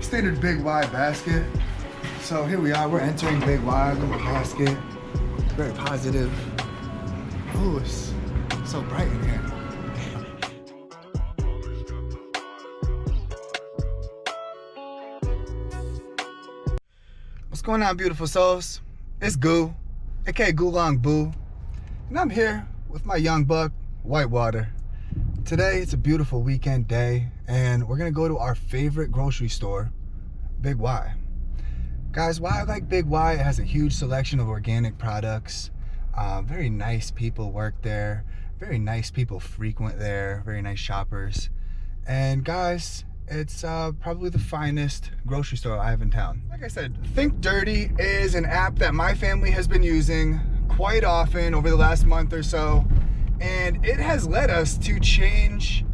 Standard Big Y basket. So here we are, we're entering Big Y, little basket. Very positive. Oh, it's so bright in here. What's going on, beautiful souls? It's Goo, aka Gulong Boo, and I'm here with my young buck, Whitewater. Today, it's a beautiful weekend day, and we're gonna go to our favorite grocery store, Big Y. Guys, why I like Big Y, it has a huge selection of organic products. Very nice people work there. Very nice people frequent there. Very nice shoppers. And guys, it's probably the finest grocery store I have in town. Like I said, Think Dirty is an app that my family has been using quite often over the last month or so. And it has led us to change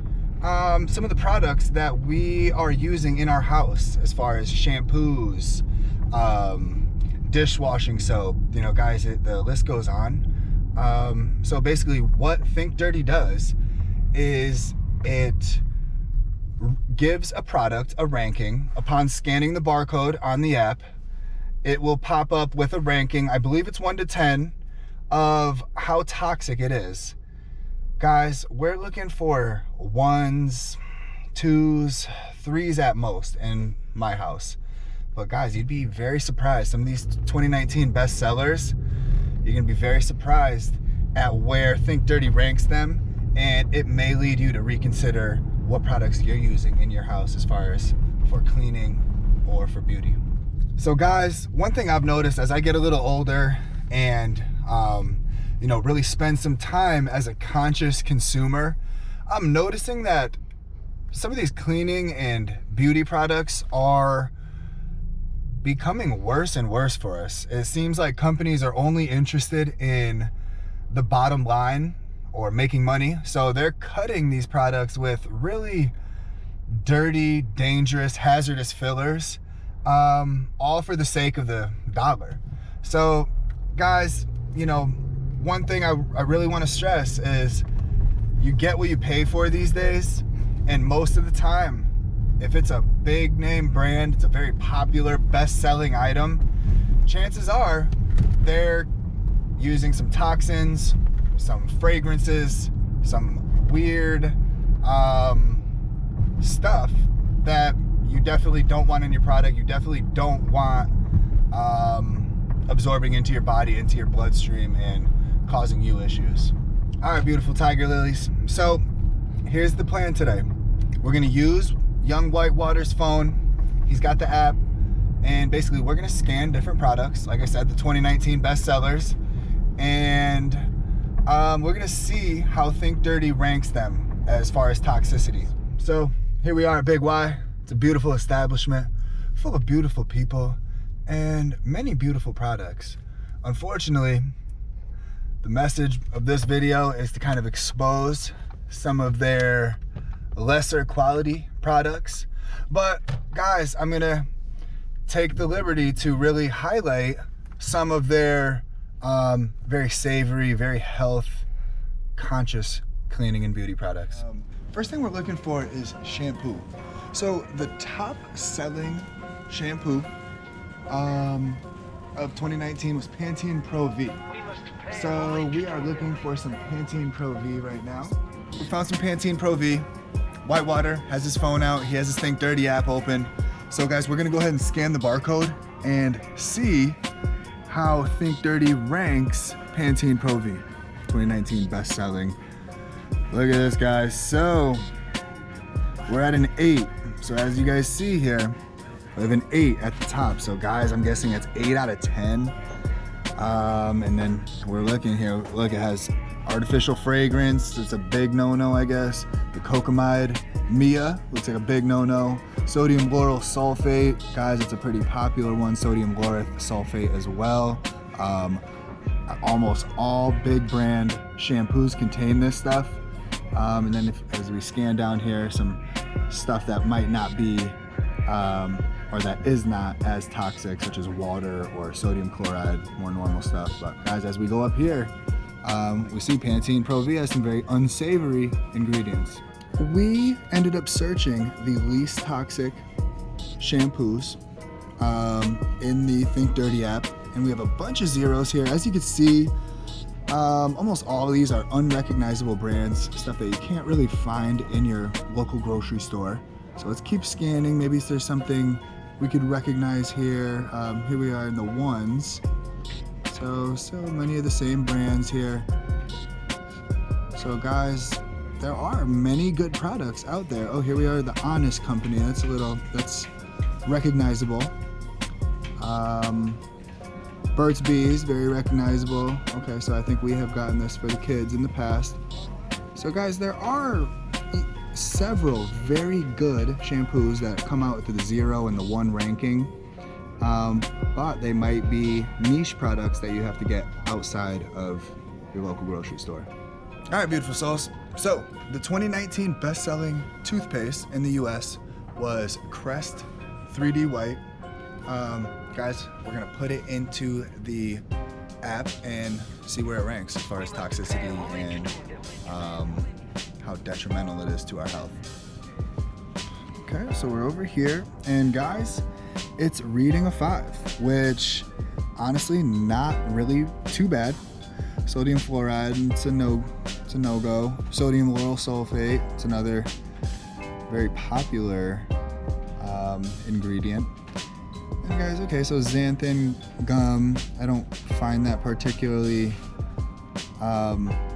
some of the products that we are using in our house, as far as shampoos, dishwashing soap, you know, guys, the list goes on. So basically what Think Dirty does is it gives a product a ranking. Upon scanning the barcode on the app, it will pop up with a ranking, I believe it's 1 to 10, of how toxic it is. Guys, we're looking for 1s, 2s, 3s at most in my house. But guys, you'd be very surprised. Some of these 2019 bestsellers, you're gonna be very surprised at where Think Dirty ranks them, and it may lead you to reconsider what products you're using in your house as far as for cleaning or for beauty. So guys, one thing I've noticed as I get a little older and you know, really spend some time as a conscious consumer, I'm noticing that some of these cleaning and beauty products are becoming worse and worse for us. It seems like companies are only interested in the bottom line or making money. So they're cutting these products with really dirty, dangerous, hazardous fillers, all for the sake of the dollar. So guys, you know, one thing I really want to stress is you get what you pay for these days. And most of the time, if it's a big name brand, it's a very popular, best-selling item, chances are they're using some toxins, some fragrances, some weird stuff that you definitely don't want in your product. You definitely don't want absorbing into your body, into your bloodstream, and causing you issues. All right, beautiful tiger lilies. So here's the plan today. We're gonna use young Whitewater's phone. He's got the app, and basically we're gonna scan different products, like I said, the 2019 bestsellers, and we're gonna see how Think Dirty ranks them as far as toxicity. So here we are at Big Y. It's a beautiful establishment full of beautiful people and many beautiful products. Unfortunately, the message of this video is to kind of expose some of their lesser quality products. But guys, I'm gonna take the liberty to really highlight some of their very savory, very health conscious cleaning and beauty products. First thing we're looking for is shampoo. So the top selling shampoo of 2019 was Pantene Pro V. So we are looking for some Pantene Pro V right now. We found some Pantene Pro V. Whitewater has his phone out. He has his Think Dirty app open. So guys, we're gonna go ahead and scan the barcode and see how Think Dirty ranks Pantene Pro V, 2019 best-selling. Look at this, guys. So we're at an 8. So as you guys see here, we have an 8 at the top. So guys, I'm guessing it's 8 out of 10. And then we're looking here, look, it has artificial fragrance. It's a big no-no, I guess. The Cocamide Mia looks like a big no-no. Sodium lauryl sulfate, guys, it's a pretty popular one. Sodium lauryl sulfate as well. Almost all big brand shampoos contain this stuff. And then as we scan down here, some stuff that might not be or that is not as toxic, such as water or sodium chloride, more normal stuff. But guys, as we go up here, we see Pantene Pro V has some very unsavory ingredients. We ended up searching the least toxic shampoos in the Think Dirty app, and we have a bunch of zeros here. As you can see, almost all of these are unrecognizable brands, stuff that you can't really find in your local grocery store. So let's keep scanning. Maybe there's something we could recognize here. Here we are in the ones. So many of the same brands here. So guys, there are many good products out there. Oh, here we are, the Honest Company. That's recognizable. Burt's Bees, very recognizable. Okay, so I think we have gotten this for the kids in the past. So guys, there are several very good shampoos that come out to the 0 and the 1 ranking, but they might be niche products that you have to get outside of your local grocery store. All right, beautiful souls. So the 2019 best-selling toothpaste in the US was Crest 3D White. Guys, we're gonna put it into the app and see where it ranks as far as toxicity and how detrimental it is to our health. Okay, so we're over here, and guys, it's reading a 5, which honestly not really too bad. Sodium fluoride, it's a no-go. Sodium lauryl sulfate, it's another very popular ingredient. And guys, okay, so xanthan gum, I don't find that particularly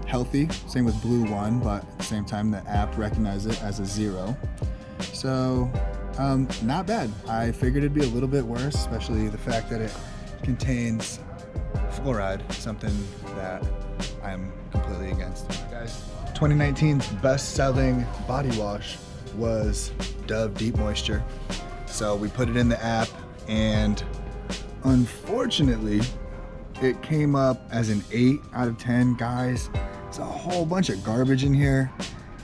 healthy. Same with Blue One, but at the same time, the app recognizes it as a 0. So, not bad. I figured it'd be a little bit worse, especially the fact that it contains fluoride, something that I'm completely against. Guys, 2019's best-selling body wash was Dove Deep Moisture. So we put it in the app, and unfortunately, it came up as an 8 out of 10. Guys, there's a whole bunch of garbage in here,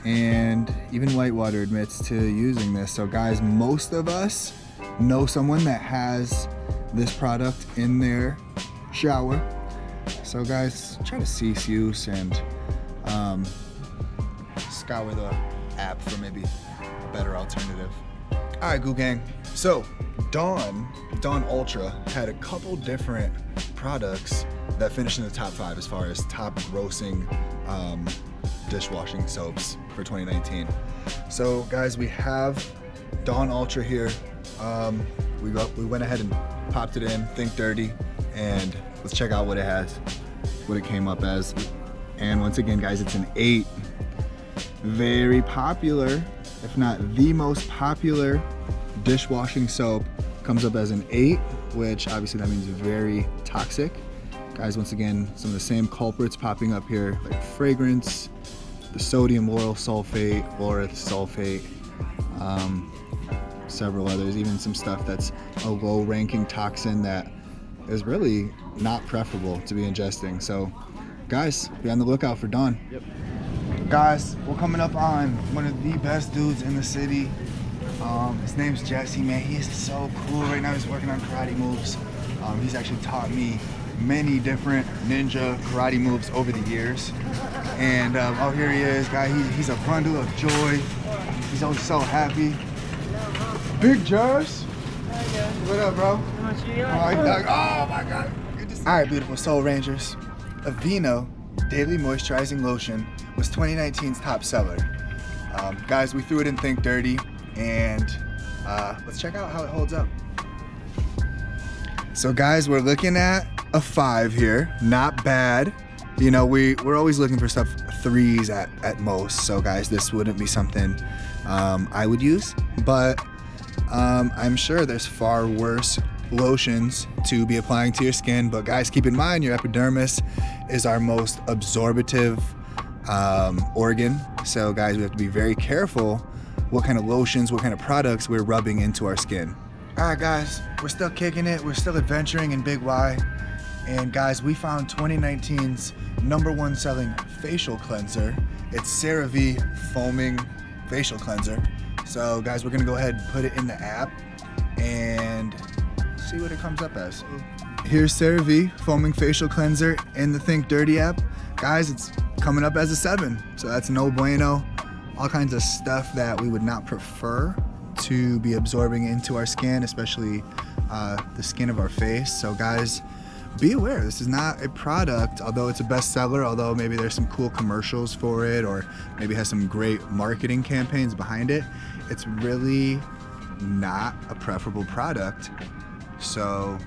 and even Whitewater admits to using this. So guys, most of us know someone that has this product in their shower. So guys, try to cease use and scour the app for maybe a better alternative. All right, Goo Gang. So Dawn Ultra had a couple different products that finished in the top 5 as far as top grossing dishwashing soaps for 2019. So guys, we have Dawn Ultra here. We went ahead and popped it in, Think Dirty, and let's check out what it has, what it came up as. And once again, guys, it's an 8. Very popular, if not the most popular dishwashing soap. Comes up as an 8, which obviously that means very toxic. Guys, once again, some of the same culprits popping up here, like fragrance, the sodium lauryl sulfate, laureth sulfate, several others, even some stuff that's a low ranking toxin that is really not preferable to be ingesting. So guys, be on the lookout for Dawn. Yep. Guys, we're coming up on one of the best dudes in the city. His name's Jesse, man. He is so cool. Right now he's working on karate moves. He's actually taught me many different ninja karate moves over the years. And oh, here he is, guy. He's a bundle of joy. He's always so happy. Big Jess. What up, bro? Oh my God. All right, beautiful Soul Rangers. Aveeno Daily Moisturizing Lotion was 2019's top seller. Guys, we threw it in Think Dirty, and let's check out how it holds up. So guys, we're looking at a 5 here. Not bad. You know, we're always looking for stuff 3s at most. So guys, this wouldn't be something I would use, but I'm sure there's far worse lotions to be applying to your skin. But guys, keep in mind your epidermis is our most absorptive organ. So guys, we have to be very careful what kind of lotions, what kind of products we're rubbing into our skin. All right, guys, we're still kicking it. We're still adventuring in Big Y. And guys, we found 2019's #1 selling facial cleanser. It's CeraVe Foaming Facial Cleanser. So guys, we're gonna go ahead and put it in the app and see what it comes up as. Here's CeraVe Foaming Facial Cleanser in the Think Dirty app. Guys, it's coming up as a 7, so that's no bueno. All kinds of stuff that we would not prefer to be absorbing into our skin, especially the skin of our face. So guys, be aware, this is not a product, although it's a bestseller, although maybe there's some cool commercials for it, or maybe has some great marketing campaigns behind it. It's really not a preferable product, so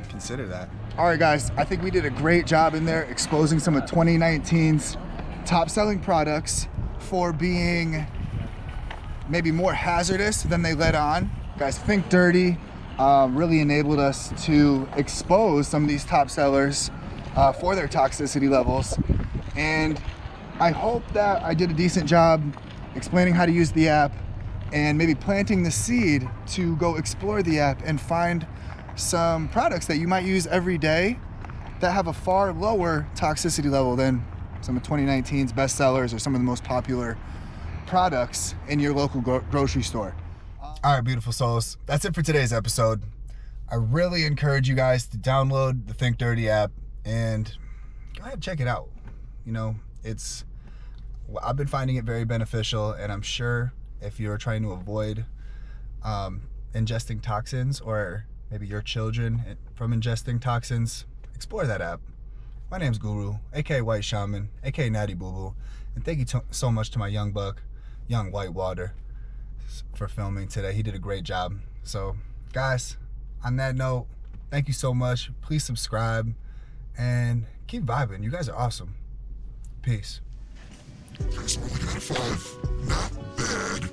consider that. All right guys, I think we did a great job in there exposing some of 2019's top selling products for being maybe more hazardous than they let on. Guys, Think Dirty really enabled us to expose some of these top sellers for their toxicity levels. And I hope that I did a decent job explaining how to use the app and maybe planting the seed to go explore the app and find some products that you might use every day that have a far lower toxicity level than some of 2019's best sellers or some of the most popular products in your local grocery store. All right, beautiful souls, that's it for today's episode. I really encourage you guys to download the Think Dirty app and go ahead and check it out. You know, I've been finding it very beneficial, and I'm sure if you're trying to avoid ingesting toxins, or maybe your children from ingesting toxins, explore that app. My name's Guru, aka White Shaman, aka Natty Boo Boo, and thank you so much to my young buck, Young Whitewater, for filming today. He did a great job. So guys, on that note, thank you so much. Please subscribe and keep vibing. You guys are awesome. Peace. Here's what we got 5. Not bad.